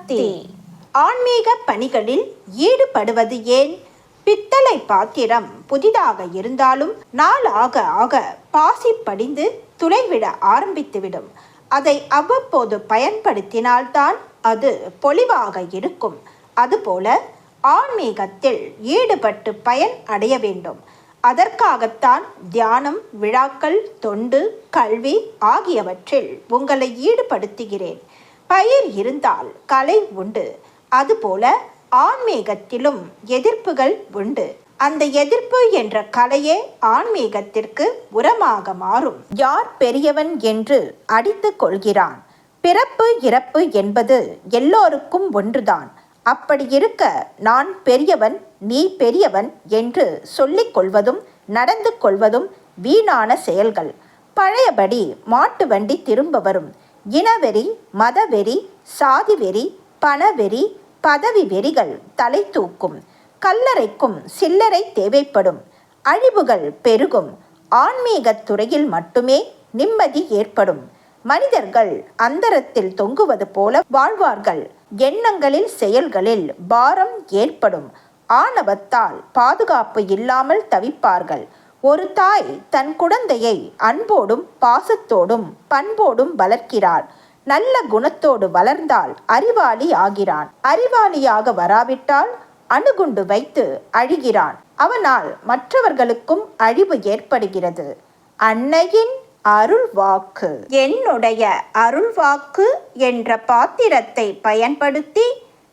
சக்தி. ஆன்மீக பணிகளில் ஈடுபடுவது ஏன்? பித்தளை பாத்திரம் புதிதாக இருந்தாலும் நாளாக ஆக பாசி படிந்து துளைவிட ஆரம்பித்துவிடும். அதை அவ்வப்போது பயன்படுத்தினால்தான் அது பொலிவாக இருக்கும். அதுபோல ஆன்மீகத்தில் ஈடுபட்டு பயன் அடைய வேண்டும். அதற்காகத்தான் தியானம், விழாக்கள், தொண்டு, கல்வி ஆகியவற்றில் உங்களை ஈடுபடுத்துகிறேன். பயிர் இருந்தால் கலை உண்டு. அதுபோல ஆன்மீகத்திலும் எதிர்ப்புகள் உண்டு. அந்த எதிர்ப்பு என்ற கலையே ஆன்மீகத்திற்கு உரமாக மாறும். யார் பெரியவன் என்று அடித்து கொள்கிறான். பிறப்பு இறப்பு என்பது எல்லோருக்கும் ஒன்றுதான். அப்படி இருக்க நான் பெரியவன், நீ பெரியவன் என்று சொல்லிக் கொள்வதும் நடந்து கொள்வதும் வீணான செயல்கள். பழையபடி மாட்டு வண்டி திரும்ப வரும். இனவெறி, மதவெறி, சாதிவெறி, பணவெறி, பதவி வெறிகள் தலை தூக்கும். கல்லறைக்கும் சில்லறை தேவைப்படும். அழிவுகள் பெருகும். ஆன்மீகத் துறையில் மட்டுமே நிம்மதி ஏற்படும். மனிதர்கள் அந்தரத்தில் தொங்குவது போல வாழ்வார்கள். எண்ணங்களில், செயல்களில் பாரம் ஏற்படும். ஆணவத்தால் பாதுகாப்பு இல்லாமல் தவிப்பார்கள். ஒரு தாய் தன் குழந்தையை அன்போடும் பாசத்தோடும் பண்போடும் வளர்க்கிறாள். நல்ல குணத்தோடு வளர்ந்தால் அறிவாளி ஆகிறான். அறிவாளியாக வராவிட்டால் அணுகுண்டு வைத்து அழிகிறான். அவனால் மற்றவர்களுக்கும் அழிவு ஏற்படுகிறது. அன்னையின் அருள்வாக்கு. என்னுடைய அருள்வாக்கு என்ற பாத்திரத்தை பயன்படுத்தி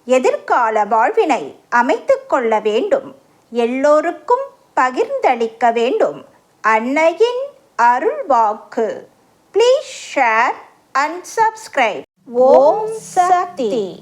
எதிர்கால வாழ்வினை அமைத்து கொள்ள வேண்டும். எல்லோருக்கும் பகிர்ந்தளிக்க வேண்டும். அன்னையின் அருள்வாக்கு. Please share and subscribe. Om Sakti.